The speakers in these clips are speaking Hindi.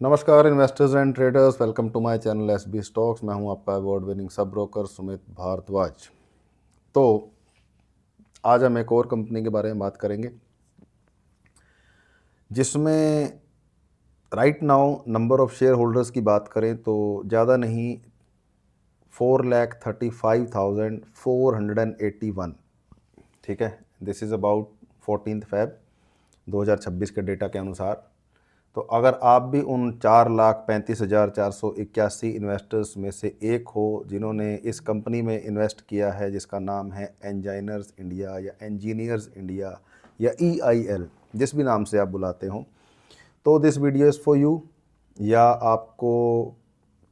नमस्कार investors and traders, welcome to my channel SB stocks. मैं हूं आपका award winning sub broker Sumit Bhardwaj. तो आज हम एक और कंपनी के बारे में बात करेंगे जिसमें right now number of share holders की बात करें तो ज़्यादा नहीं, 4,35,481। ठीक है, दिस इज़ अबाउट 14 Feb 2026 के डेटा के अनुसार। तो अगर आप भी उन 4,35,481 इन्वेस्टर्स में से एक हो जिन्होंने इस कंपनी में इन्वेस्ट किया है जिसका नाम है इंजीनियर्स इंडिया या इंजीनियर्स इंडिया या EIL, जिस भी नाम से आप बुलाते हो, तो this video is for you. या आपको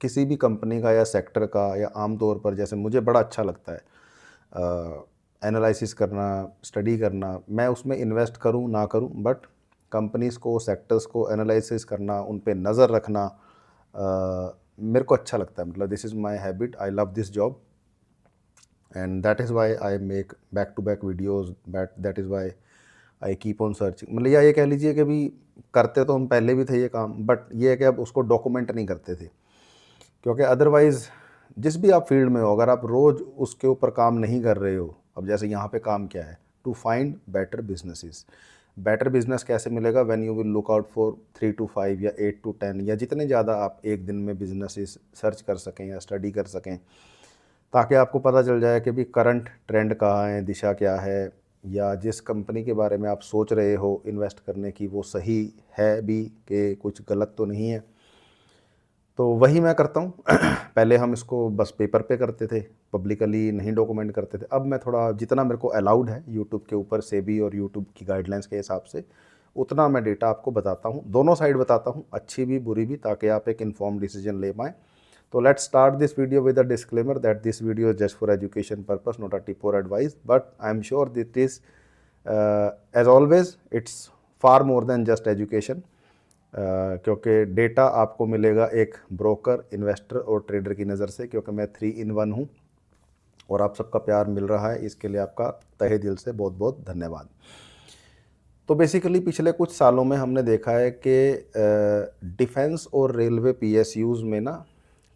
किसी भी कंपनी का या सेक्टर का या आमतौर पर जैसे मुझे बड़ा अच्छा लगता है एनालिसिस करना, स्टडी करना, मैं उसमें इन्वेस्ट करूं ना करूं, बट कंपनीज़ को, सेक्टर्स को एनालिसिस करना, उन पे नज़र रखना मेरे को अच्छा लगता है। मतलब this is my habit, I love this job and that is why I make back to back videos, that is why I keep on searching. मतलब या ये कह लीजिए कि भी करते तो हम पहले भी थे ये काम, बट ये है कि अब उसको डॉक्यूमेंट नहीं करते थे, क्योंकि अदरवाइज़ जिस भी आप फील्ड में हो, अगर आप रोज़ उसके ऊपर काम नहीं कर रहे हो, अब जैसे यहाँ पे काम क्या है, to find better businesses. Better business कैसे मिलेगा? When you will look out for 3 to 5 या 8 to 10 या जितने ज़्यादा आप एक दिन में बिजनेसेस सर्च कर सकें या स्टडी कर सकें, ताकि आपको पता चल जाए कि भी करंट ट्रेंड कहाँ है, दिशा क्या है, या जिस कंपनी के बारे में आप सोच रहे हो इन्वेस्ट करने की वो सही है भी कि कुछ गलत तो नहीं है। तो वही मैं करता हूँ। पहले हम इसको बस पेपर पे करते थे, पब्लिकली नहीं डॉक्यूमेंट करते थे। अब मैं थोड़ा जितना मेरे को अलाउड है यूट्यूब के ऊपर सेबी और यूट्यूब की गाइडलाइंस के हिसाब से, उतना मैं डेटा आपको बताता हूँ, दोनों साइड बताता हूँ, अच्छी भी बुरी भी, ताकि आप एक इन्फॉर्म डिसीजन ले पाएँ। तो let's start this video with a disclaimer that this video is just for education purpose, not a tip और advice, but I am sure that is as always it's far more than just education. क्योंकि डेटा आपको मिलेगा एक ब्रोकर, इन्वेस्टर और ट्रेडर की नज़र से, क्योंकि मैं 3 in 1 हूँ और आप सबका प्यार मिल रहा है, इसके लिए आपका तहे दिल से बहुत बहुत धन्यवाद। तो बेसिकली पिछले कुछ सालों में हमने देखा है कि डिफेंस और रेलवे PSUs में ना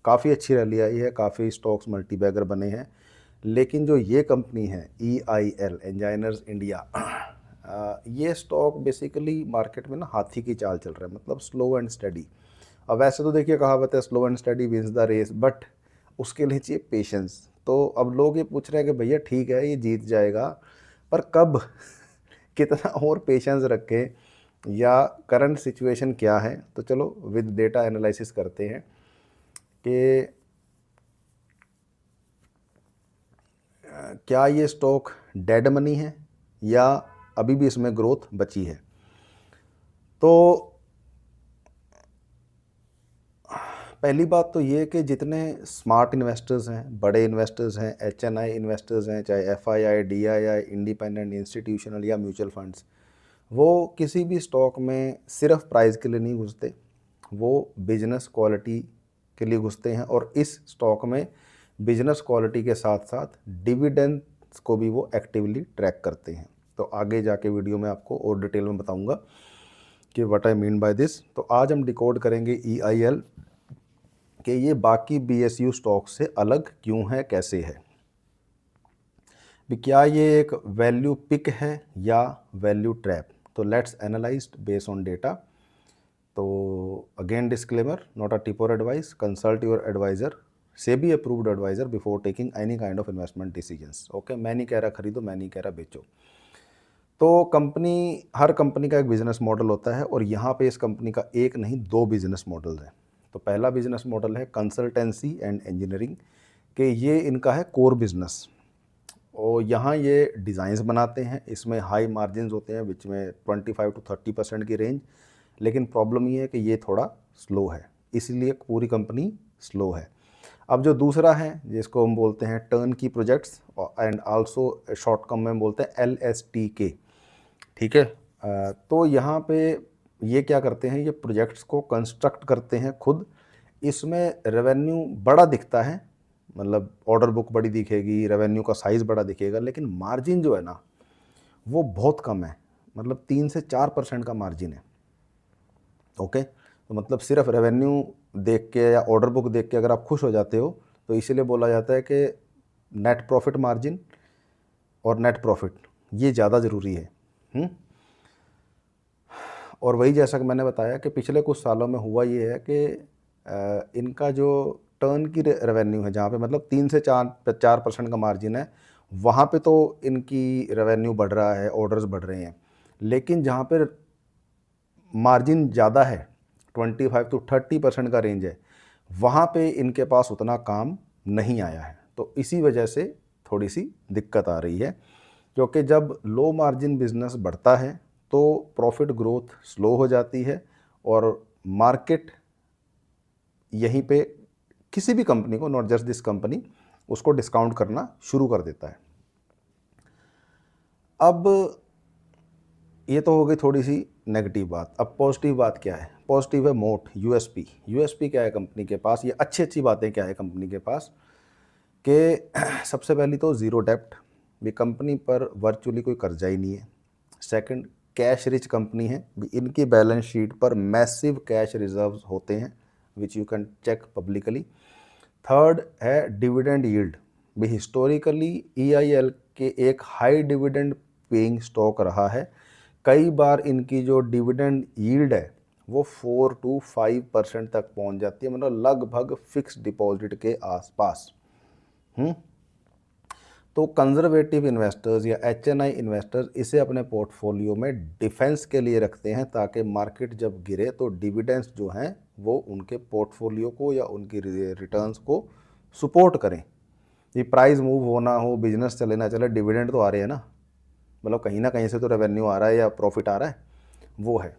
काफ़ी अच्छी रैली आई है, काफ़ी स्टॉक्स मल्टीबैगर बने हैं। लेकिन जो ये कंपनी है EIL, इंजीनियर्स इंडिया, ये स्टॉक बेसिकली मार्केट में ना हाथी की चाल चल रहा है, मतलब स्लो एंड स्टडी। अब वैसे तो देखिए कहावत है, slow and study wins the race, but उसके लिए चाहिए पेशेंस। तो अब लोग ये पूछ रहे हैं कि भैया ठीक है ये जीत जाएगा, पर कब? कितना और पेशेंस रखें, या करंट सिचुएशन क्या है? तो चलो विद डेटा एनालिसिस करते हैं कि क्या ये स्टॉक डेड मनी है या अभी भी इसमें ग्रोथ बची है। तो पहली बात तो ये कि जितने स्मार्ट इन्वेस्टर्स हैं, बड़े इन्वेस्टर्स हैं, HNI इन्वेस्टर्स हैं, चाहे FII, DII, इंडिपेंडेंट इंस्टीट्यूशनल या म्यूचुअल फंड्स, वो किसी भी स्टॉक में सिर्फ प्राइस के लिए नहीं घुसते, वो बिजनेस क्वालिटी के लिए घुसते हैं। और इस स्टॉक में बिजनेस क्वालिटी के साथ साथ डिविडेंड्स को भी वो एक्टिवली ट्रैक करते हैं। तो आगे जाके वीडियो में आपको और डिटेल में बताऊंगा कि what I mean by this. तो आज हम डिकोड करेंगे EIL कि ये बाकी BSU स्टॉक से अलग क्यों है, कैसे है, भी क्या ये एक वैल्यू पिक है या वैल्यू ट्रैप। तो let's analyse based on data. तो again disclaimer, not a tip और advice, consult your adviser, SEBI approved adviser before taking any kind of investment decisions. Okay, मैं नहीं कह रहा खरीदो, मैं नहीं कह रहा बेचो। तो हर कंपनी का एक बिजनेस मॉडल होता है, और यहाँ पे इस कंपनी का एक नहीं दो बिजनेस मॉडल है। तो पहला बिजनेस मॉडल है कंसल्टेंसी एंड इंजीनियरिंग, कि ये इनका है कोर बिजनेस, और यहाँ ये डिज़ाइंस बनाते हैं, इसमें हाई मार्जिन होते हैं, बीच में 25 to 30% की रेंज। लेकिन प्रॉब्लम ये है कि ये थोड़ा स्लो है, इसलिए पूरी कंपनी स्लो है। अब जो दूसरा है जिसको हम बोलते हैं टर्न की प्रोजेक्ट्स, एंड आल्सो शॉर्ट कम में बोलते हैं LSTK। ठीक है, तो यहाँ पे ये क्या करते हैं, ये प्रोजेक्ट्स को कंस्ट्रक्ट करते हैं खुद। इसमें रेवेन्यू बड़ा दिखता है, मतलब ऑर्डर बुक बड़ी दिखेगी, रेवेन्यू का साइज़ बड़ा दिखेगा, लेकिन मार्जिन जो है ना वो बहुत कम है, मतलब 3 से 4% का मार्जिन है। ओके, तो मतलब सिर्फ रेवेन्यू देख के या ऑर्डर बुक देख के अगर आप खुश हो जाते हो तो इसीलिए बोला जाता है कि नेट प्रॉफिट मार्जिन और नेट प्रॉफिट ये ज़्यादा ज़रूरी है। और वही जैसा कि मैंने बताया कि पिछले कुछ सालों में हुआ ये है कि इनका जो टर्न की रेवेन्यू है, जहाँ पे मतलब 3 से 4% का मार्जिन है, वहाँ पे तो इनकी रेवेन्यू बढ़ रहा है, ऑर्डर्स बढ़ रहे हैं। लेकिन जहाँ पे मार्जिन ज़्यादा है, 25 to 30% का रेंज है, वहाँ पे इनके पास उतना काम नहीं आया है। तो इसी वजह से थोड़ी सी दिक्कत आ रही है, क्योंकि जब लो मार्जिन बिजनेस बढ़ता है तो प्रॉफिट ग्रोथ स्लो हो जाती है और मार्केट यहीं पे किसी भी कंपनी को, नॉट जस्ट दिस कंपनी, उसको डिस्काउंट करना शुरू कर देता है। अब ये तो हो गई थोड़ी सी नेगेटिव बात। अब पॉजिटिव बात क्या है? पॉजिटिव है मोट, यूएसपी। यूएसपी क्या है कंपनी के पास? ये अच्छी अच्छी बातें क्या है कंपनी के पास कि सबसे पहली तो ज़ीरो डेप्ट, भी कंपनी पर वर्चुअली कोई कर्जा ही नहीं है। सेकंड, कैश रिच कंपनी है, भी इनकी बैलेंस शीट पर मैसिव कैश रिजर्व्स होते हैं, which you can check publicly. Third है डिविडेंड यील्ड, भी हिस्टोरिकली ईआईएल के एक हाई डिविडेंड पेइंग स्टॉक रहा है। कई बार इनकी जो डिविडेंड यील्ड है वो 4 to 5% तक पहुंच जाती है, मतलब लगभग फिक्स डिपॉजिट के आसपास। तो कंजर्वेटिव इन्वेस्टर्स या एचएनआई इन्वेस्टर्स इसे अपने पोर्टफोलियो में डिफेंस के लिए रखते हैं, ताकि मार्केट जब गिरे तो डिविडेंड्स जो हैं वो उनके पोर्टफोलियो को या उनकी रिटर्न्स को सपोर्ट करें। ये प्राइस मूव होना हो, बिजनेस चले ना चले, डिविडेंड तो आ रहे हैं ना, मतलब कहीं ना कहीं से तो रेवेन्यू आ रहा है या प्रॉफिट आ रहा है, वो है।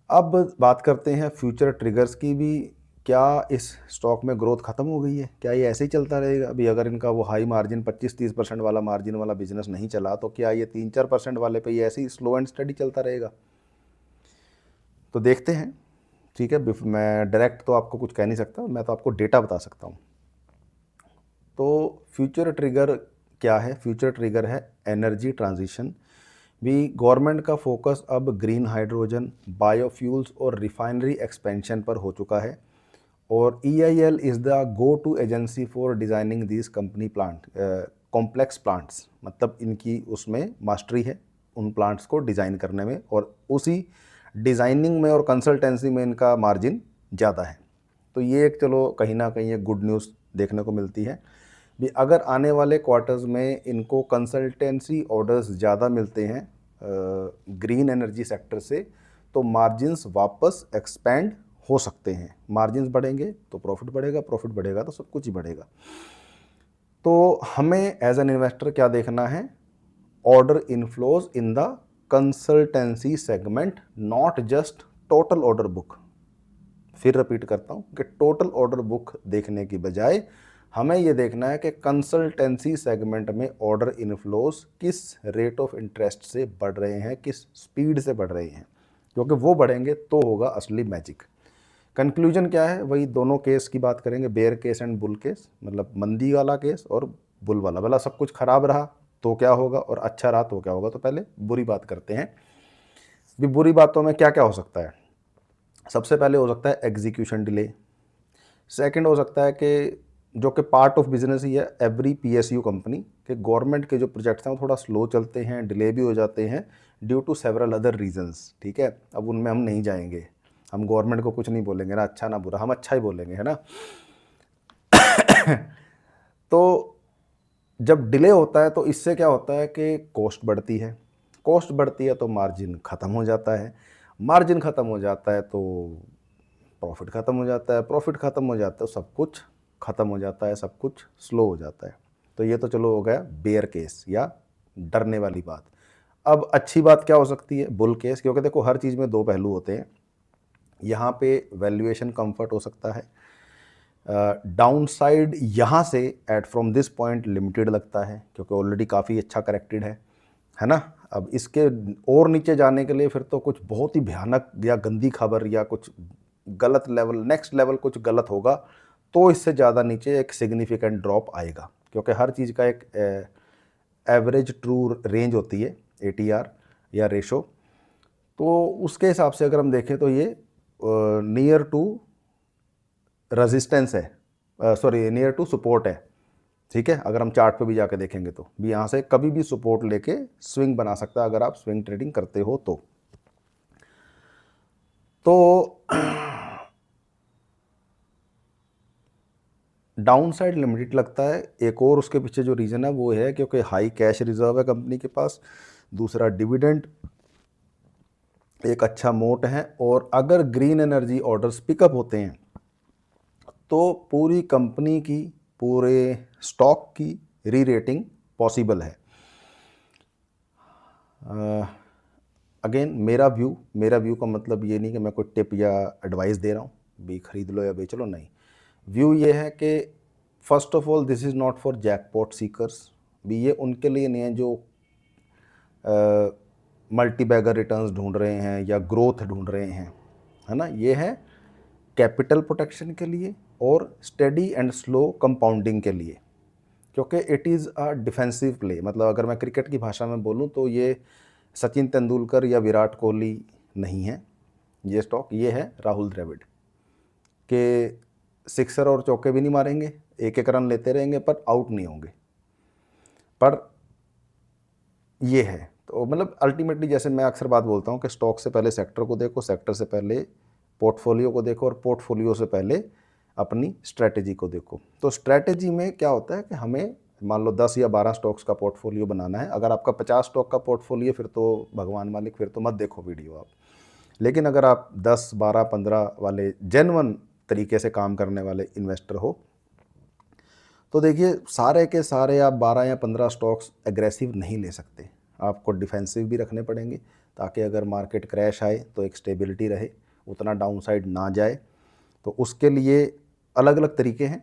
अब बात करते हैं फ्यूचर ट्रिगर्स की भी। क्या इस स्टॉक में ग्रोथ ख़त्म हो गई है? क्या ये ऐसे ही चलता रहेगा? अभी अगर इनका वो हाई मार्जिन 25-30% वाला मार्जिन वाला बिजनेस नहीं चला तो क्या ये 3-4% वाले पे ये ऐसे ही स्लो एंड स्टडी चलता रहेगा? तो देखते हैं, ठीक है। मैं डायरेक्ट तो आपको कुछ कह नहीं सकता, मैं तो आपको डेटा बता सकता हूँ। तो फ्यूचर ट्रिगर क्या है? फ्यूचर ट्रिगर है एनर्जी ट्रांजिशन। भी गवर्नमेंट का फोकस अब ग्रीन हाइड्रोजन, बायोफ्यूल्स और रिफाइनरी एक्सपेंशन पर हो चुका है, और EIL is the go to agency for designing this company plant complex plants. मतलब इनकी उसमें मास्टरी है उन प्लांट्स को डिज़ाइन करने में, और उसी डिज़ाइनिंग में और कंसल्टेंसी में इनका मार्जिन ज़्यादा है। तो ये एक, चलो कहीं ना कहीं एक गुड न्यूज़ देखने को मिलती है। भी अगर आने वाले क्वार्टर्स में इनको कंसल्टेंसी ऑर्डर्स ज़्यादा मिलते हैं ग्रीन एनर्जी सेक्टर से, तो मार्जिन्स वापस एक्सपैंड हो सकते हैं। मार्जिन्स बढ़ेंगे तो प्रॉफिट बढ़ेगा, प्रॉफिट बढ़ेगा तो सब कुछ ही बढ़ेगा। तो हमें एज एन इन्वेस्टर क्या देखना है? Order inflows in the consultancy segment, not just total order book. फिर रिपीट करता हूं कि टोटल ऑर्डर बुक देखने की बजाय हमें यह देखना है कि कंसल्टेंसी सेगमेंट में ऑर्डर इनफ्लोज किस रेट ऑफ इंटरेस्ट से बढ़ रहे हैं, किस स्पीड से बढ़ रहे हैं, क्योंकि वो बढ़ेंगे तो होगा असली मैजिक। कंक्लूजन क्या है? वही दोनों केस की बात करेंगे, bear case and bull case, मतलब मंदी वाला केस और बुल वाला। भला सब कुछ खराब रहा तो क्या होगा और अच्छा रहा तो क्या होगा? तो पहले बुरी बात करते हैं। भी बुरी बातों में क्या क्या हो सकता है? सबसे पहले हो सकता है एग्जीक्यूशन डिले। सेकंड हो सकता है कि जो कि पार्ट ऑफ बिजनेस ही है एवरी PSU कंपनी के, गवर्नमेंट के जो प्रोजेक्ट्स हैं वो थोड़ा स्लो चलते हैं, डिले भी हो जाते हैं due to several other reasons, ठीक है। अब उनमें हम नहीं जाएंगे, हम गवर्नमेंट को कुछ नहीं बोलेंगे ना, अच्छा ना बुरा, हम अच्छा ही बोलेंगे, है ना। तो जब डिले होता है तो इससे क्या होता है कि कॉस्ट बढ़ती है, कॉस्ट बढ़ती है तो मार्जिन ख़त्म हो जाता है, मार्जिन ख़त्म हो जाता है तो प्रॉफिट ख़त्म हो जाता है, प्रॉफिट ख़त्म हो जाता है तो सब कुछ ख़त्म हो जाता है, सब कुछ स्लो हो जाता है। तो ये तो चलो हो गया बेयर केस या डरने वाली बात। अब अच्छी बात क्या हो सकती है? बुल केस, क्योंकि देखो हर चीज़ में दो पहलू होते हैं। यहाँ पे वैल्यूएशन कंफर्ट हो सकता है, डाउन साइड यहाँ से at from this point limited लगता है, क्योंकि ऑलरेडी काफ़ी अच्छा करेक्टेड है ना। अब इसके और नीचे जाने के लिए फिर तो कुछ बहुत ही भयानक या गंदी खबर या कुछ गलत लेवल, नेक्स्ट लेवल कुछ गलत होगा तो इससे ज़्यादा नीचे एक सिग्निफिकेंट ड्रॉप आएगा, क्योंकि हर चीज़ का एक एवरेज ट्रू रेंज होती है, ATR या रेशो। तो उसके हिसाब से अगर हम देखें तो ये नियर टू रेजिस्टेंस है, सॉरी नियर टू सपोर्ट है, ठीक है। अगर हम चार्ट पे भी जाके देखेंगे तो भी यहाँ से कभी भी सपोर्ट लेके स्विंग बना सकता है अगर आप स्विंग ट्रेडिंग करते हो तो डाउन साइड लिमिटेड लगता है। एक और उसके पीछे जो रीज़न है वो है क्योंकि हाई कैश रिजर्व है कंपनी के पास, दूसरा डिविडेंड एक अच्छा मोट है, और अगर ग्रीन एनर्जी ऑर्डर्स पिकअप होते हैं तो पूरी कंपनी की, पूरे स्टॉक की री रेटिंग पॉसिबल है। अगेन मेरा व्यू का मतलब ये नहीं कि मैं कोई टिप या एडवाइस दे रहा हूँ भी खरीद लो या बेच लो, नहीं। व्यू ये है कि first of all this is not for jackpot seekers, भी ये उनके लिए नहीं है जो मल्टी बैगर रिटर्न्स ढूंढ रहे हैं या ग्रोथ ढूंढ रहे हैं, है ना। ये है कैपिटल प्रोटेक्शन के लिए और स्टेडी एंड स्लो कंपाउंडिंग के लिए, क्योंकि it is a defensive play. मतलब अगर मैं क्रिकेट की भाषा में बोलूँ तो ये सचिन तेंदुलकर या विराट कोहली नहीं है ये स्टॉक, ये है राहुल द्रविड़ के। सिक्सर और चौके भी नहीं मारेंगे, एक एक रन लेते रहेंगे पर आउट नहीं होंगे, पर ये है। तो मतलब अल्टीमेटली जैसे मैं अक्सर बात बोलता हूँ कि स्टॉक से पहले सेक्टर को देखो, सेक्टर से पहले पोर्टफोलियो को देखो, और पोर्टफोलियो से पहले अपनी स्ट्रैटेजी को देखो। तो स्ट्रैटेजी में क्या होता है कि हमें मान लो 10 या 12 स्टॉक्स का पोर्टफोलियो बनाना है। अगर आपका 50 स्टॉक का पोर्टफोलियो फिर तो भगवान मालिक, फिर तो मत देखो वीडियो आप। लेकिन अगर आप 10, 12, 15 वाले जेन्युइन तरीके से काम करने वाले इन्वेस्टर हो तो देखिए सारे के सारे आप 12 या 15 स्टॉक्स एग्रेसिव नहीं ले सकते, आपको डिफेंसिव भी रखने पड़ेंगे ताकि अगर मार्केट क्रैश आए तो एक स्टेबिलिटी रहे, उतना डाउनसाइड ना जाए। तो उसके लिए अलग अलग तरीके हैं।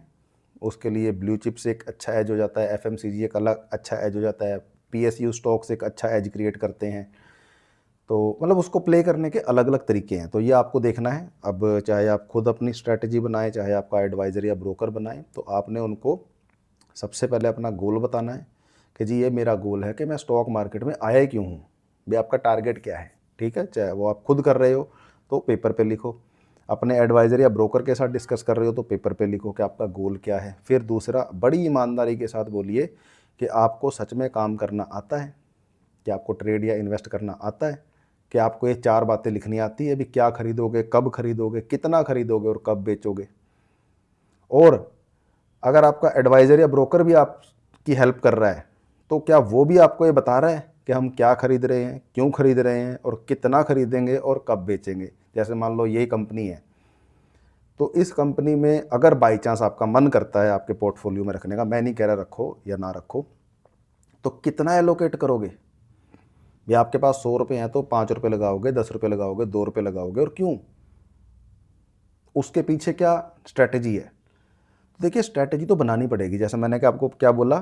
उसके लिए ब्लू चिप्स एक अच्छा एज हो जाता है, एफएमसीजी एक अलग अच्छा एज हो जाता है, पीएसयू स्टॉक्स एक अच्छा एज क्रिएट करते हैं। तो मतलब उसको प्ले करने के अलग अलग तरीके हैं, तो ये आपको देखना है। अब चाहे आप खुद अपनी स्ट्रैटेजी बनाएं, चाहे आपका एडवाइज़र या ब्रोकर बनाएं, तो आपने उनको सबसे पहले अपना गोल बताना है कि जी ये मेरा गोल है कि मैं स्टॉक मार्केट में आया क्यों हूँ, भाई आपका टारगेट क्या है, ठीक है। चाहे वो आप खुद कर रहे हो तो पेपर पे लिखो, अपने एडवाइज़र या ब्रोकर के साथ डिस्कस कर रहे हो तो पेपर पे लिखो कि आपका गोल क्या है। फिर दूसरा, बड़ी ईमानदारी के साथ बोलिए कि आपको सच में काम करना आता है, कि आपको ट्रेड या इन्वेस्ट करना आता है, कि आपको ये 4 बातें लिखनी आती है, भी क्या खरीदोगे, कब खरीदोगे, कितना खरीदोगे और कब बेचोगे। और अगर आपका एडवाइज़र या ब्रोकर भी आपकी हेल्प कर रहा है तो क्या वो भी आपको ये बता रहा है कि हम क्या खरीद रहे हैं, क्यों खरीद रहे हैं और कितना खरीदेंगे और कब बेचेंगे। जैसे मान लो यही कंपनी है, तो इस कंपनी में अगर बाई चांस आपका मन करता है आपके पोर्टफोलियो में रखने का, मैं नहीं कह रहा रखो या ना रखो, तो कितना एलोकेट करोगे। या आपके पास 100 रुपये हैं तो 5 रुपये लगाओगे, 10 रुपये लगाओगे, 2 रुपये लगाओगे, और क्यों, उसके पीछे क्या स्ट्रैटेजी है। देखिए स्ट्रैटेजी तो बनानी पड़ेगी। जैसे मैंने कि आपको क्या बोला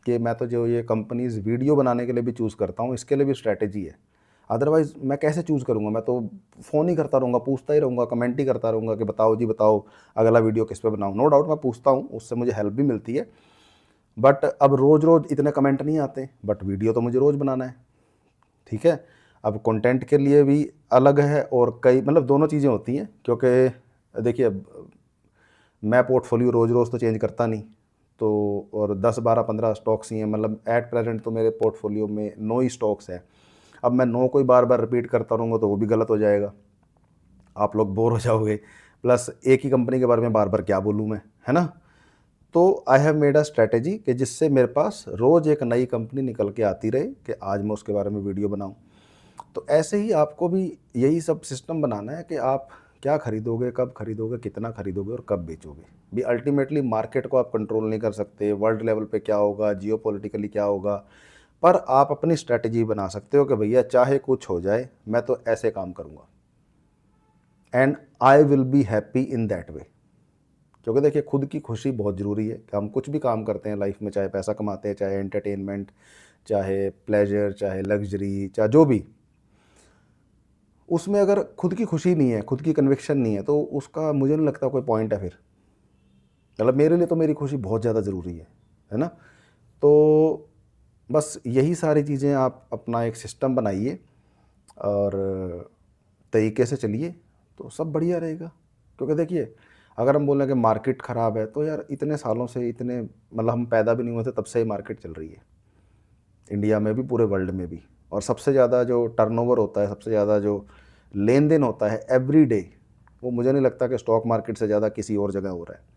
कि मैं तो जो ये कंपनीज वीडियो बनाने के लिए भी चूज़ करता हूँ, इसके लिए भी स्ट्रैटेजी है। अदरवाइज़ मैं कैसे चूज़ करूँगा, मैं तो फ़ोन ही करता रहूँगा, पूछता ही रहूँगा, कमेंट ही करता रहूँगा कि बताओ जी बताओ अगला वीडियो किस पे बनाऊँ। नो डाउट मैं पूछता हूँ, उससे मुझे हेल्प भी मिलती है, बट अब रोज़ रोज़ इतने कमेंट नहीं आते, बट वीडियो तो मुझे रोज़ बनाना है, ठीक है। अब कंटेंट के लिए भी अलग है और कई मतलब दोनों चीज़ें होती हैं, क्योंकि देखिए मैं पोर्टफोलियो रोज़ रोज़ तो चेंज करता नहीं, तो और 10, 12, 15 स्टॉक्स ही हैं। मतलब एट प्रेजेंट तो मेरे पोर्टफोलियो में 9 ही स्टॉक्स हैं। अब मैं 9 को ही बार बार रिपीट करता रहूँगा तो वो भी गलत हो जाएगा, आप लोग बोर हो जाओगे। प्लस एक ही कंपनी के बारे में बार बार क्या बोलूँ मैं, है ना। तो I have made a strategy कि जिससे मेरे पास रोज़ एक नई कंपनी निकल के आती रहे कि आज मैं उसके बारे में वीडियो बनाऊँ। तो ऐसे ही आपको भी यही सब सिस्टम बनाना है कि आप क्या खरीदोगे, कब खरीदोगे, कितना खरीदोगे और कब बेचोगे। भी अल्टीमेटली मार्केट को आप कंट्रोल नहीं कर सकते, वर्ल्ड लेवल पे क्या होगा, जियोपॉलिटिकली क्या होगा, पर आप अपनी स्ट्रैटेजी बना सकते हो कि भैया चाहे कुछ हो जाए मैं तो ऐसे काम करूँगा and I will be happy in that way. क्योंकि देखिए खुद की खुशी बहुत ज़रूरी है कि हम कुछ भी काम करते हैं लाइफ में, चाहे पैसा कमाते हैं, चाहे एंटरटेनमेंट, चाहे प्लेजर, चाहे लग्जरी, चाहे जो भी, उसमें अगर खुद की खुशी नहीं है, खुद की कन्विक्शन नहीं है, तो उसका मुझे नहीं लगता कोई पॉइंट है फिर। मतलब मेरे लिए तो मेरी खुशी बहुत ज़्यादा ज़रूरी है ना। तो बस यही सारी चीज़ें आप अपना एक सिस्टम बनाइए और तरीके से चलिए, तो सब बढ़िया रहेगा। क्योंकि देखिए, अगर हम बोलें कि मार्केट ख़राब है, तो यार इतने सालों से, इतने मतलब हम पैदा भी नहीं हुए थे तब से ही मार्केट चल रही है, इंडिया में भी, पूरे वर्ल्ड में भी। और सबसे ज़्यादा जो टर्नओवर होता है, सबसे ज़्यादा जो लेन देन होता है एवरी डे, वो मुझे नहीं लगता कि स्टॉक मार्केट से ज़्यादा किसी और जगह हो रहा है।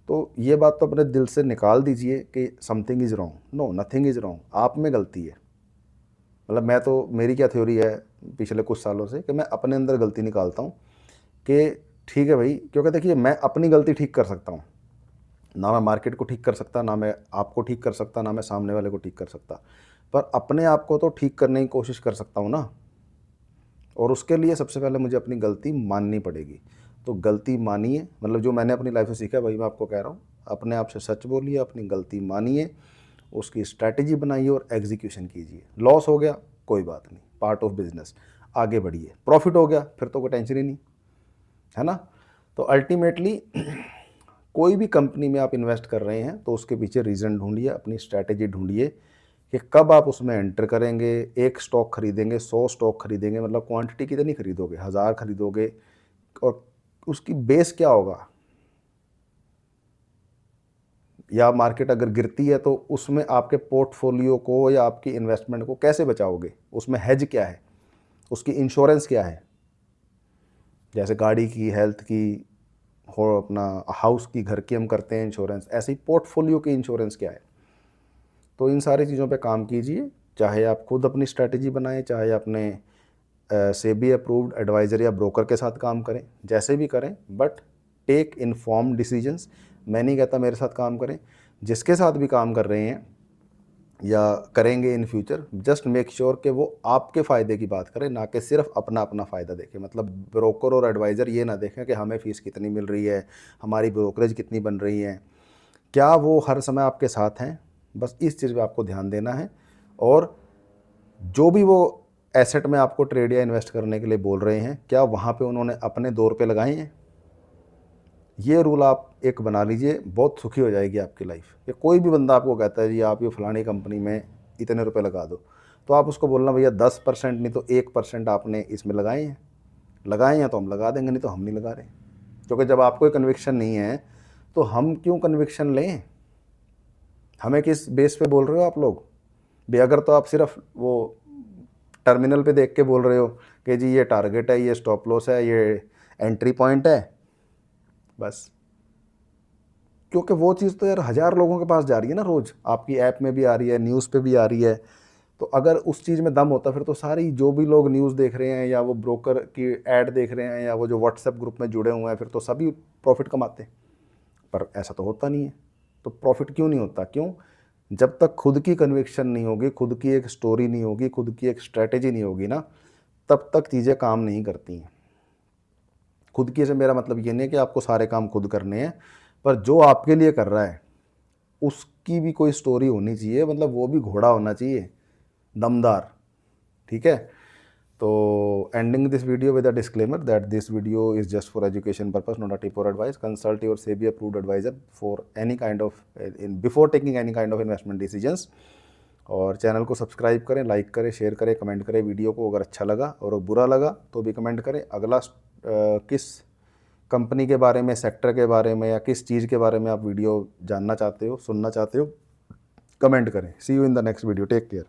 तो ये बात तो अपने दिल से निकाल दीजिए कि something is wrong. No, nothing is wrong, आप में गलती है। मतलब मैं तो, मेरी क्या थ्योरी है पिछले कुछ सालों से, कि मैं अपने अंदर गलती निकालता हूँ कि ठीक है भाई, क्योंकि देखिए मैं अपनी गलती ठीक कर सकता हूँ, ना मैं मार्केट को ठीक कर सकता, ना मैं आपको ठीक कर सकता, ना मैं सामने वाले को ठीक कर सकता, पर अपने आप को तो ठीक करने की कोशिश कर सकता हूँ ना। और उसके लिए सबसे पहले मुझे अपनी गलती माननी पड़ेगी। तो गलती मानिए, मतलब जो मैंने अपनी लाइफ से सीखा है वही मैं आपको कह रहा हूँ। अपने आप से सच बोलिए, अपनी गलती मानिए, उसकी स्ट्रैटेजी बनाइए और एग्जीक्यूशन कीजिए। लॉस हो गया कोई बात नहीं, पार्ट ऑफ बिजनेस, आगे बढ़िए। प्रॉफिट हो गया फिर तो कोई टेंशन ही नहीं, है ना। तो अल्टीमेटली कोई भी कंपनी में आप इन्वेस्ट कर रहे हैं तो उसके पीछे रीज़न ढूंढिए, अपनी स्ट्रैटेजी ढूंढिए कि कब आप उसमें एंटर करेंगे। एक स्टॉक खरीदेंगे, 100 स्टॉक खरीदेंगे, मतलब क्वांटिटी कितनी खरीदोगे, 1000 खरीदोगे, और उसकी बेस क्या होगा। या मार्केट अगर गिरती है तो उसमें आपके पोर्टफोलियो को या आपकी इन्वेस्टमेंट को कैसे बचाओगे, उसमें हेज क्या है, उसकी इंश्योरेंस क्या है। जैसे गाड़ी की, हेल्थ की, हो अपना हाउस की, घर की हम करते हैं इंश्योरेंस, ऐसे ही पोर्टफोलियो की इंश्योरेंस क्या है। तो इन सारी चीज़ों पे काम कीजिए, चाहे आप खुद अपनी स्ट्रैटेजी बनाएं, चाहे अपने सेबी अप्रूव्ड एडवाइज़र या ब्रोकर के साथ काम करें, जैसे भी करें, बट टेक इन्फॉर्म्ड डिसीजंस। मैं नहीं कहता मेरे साथ काम करें, जिसके साथ भी काम कर रहे हैं या करेंगे in future, just make sure कि वो आपके फ़ायदे की बात करें, ना कि सिर्फ अपना अपना फ़ायदा देखें। मतलब ब्रोकर और एडवाइज़र ये ना देखें कि हमें फ़ीस कितनी मिल रही है, हमारी ब्रोकरेज कितनी बन रही है, क्या वो हर समय आपके साथ हैं। बस इस चीज़ पे आपको ध्यान देना है। और जो भी वो एसेट में आपको ट्रेड या इन्वेस्ट करने के लिए बोल रहे हैं, क्या वहाँ पे उन्होंने अपने 2 रुपये लगाए हैं। ये रूल आप एक बना लीजिए, बहुत सुखी हो जाएगी आपकी लाइफ। या कोई भी बंदा आपको कहता है जी आप ये फलानी कंपनी में इतने रुपए लगा दो, तो आप उसको बोलना भैया 10% नहीं तो 1% आपने इसमें लगाए हैं तो हम लगा देंगे, नहीं तो हम नहीं लगा रहे। क्योंकि जब आपको कन्विक्शन नहीं है तो हम क्यों कन्विक्शन लें। हमें किस बेस पे बोल रहे हो आप लोग भी। अगर तो आप सिर्फ वो टर्मिनल पे देख के बोल रहे हो कि जी ये टारगेट है, ये स्टॉप लॉस है, ये एंट्री पॉइंट है, बस। क्योंकि वो चीज़ तो यार 1000 लोगों के पास जा रही है ना रोज़, आपकी ऐप में भी आ रही है, न्यूज़ पे भी आ रही है। तो अगर उस चीज़ में दम होता फिर तो सारी जो भी लोग न्यूज़ देख रहे हैं या वो ब्रोकर की ऐड देख रहे हैं या वो जो व्हाट्सएप ग्रुप में जुड़े हुए हैं, फिर तो सभी प्रॉफिट कमाते। पर ऐसा तो होता नहीं है। तो प्रॉफिट क्यों नहीं होता, क्यों? जब तक खुद की कन्विक्शन नहीं होगी, खुद की एक स्टोरी नहीं होगी, खुद की एक स्ट्रैटेजी नहीं होगी ना, तब तक चीज़ें काम नहीं करती हैं। खुद की से मेरा मतलब ये नहीं है कि आपको सारे काम खुद करने हैं, पर जो आपके लिए कर रहा है उसकी भी कोई स्टोरी होनी चाहिए, मतलब वो भी घोड़ा होना चाहिए दमदार। ठीक है। तो ending this video with a disclaimer that this video is just for education purpose, not a tip और advice. Consult your SEBI approved adviser for any kind of before taking any kind of investment decisions. और चैनल को सब्सक्राइब करें, लाइक करें, शेयर करें, कमेंट करें वीडियो को। अगर अच्छा लगा और बुरा लगा तो भी कमेंट करें। अगला किस कंपनी के बारे में, सेक्टर के बारे में या किस चीज़ के बारे में आप वीडियो जानना चाहते हो, सुनना चाहते हो, कमेंट करें। See you in the next video, take care.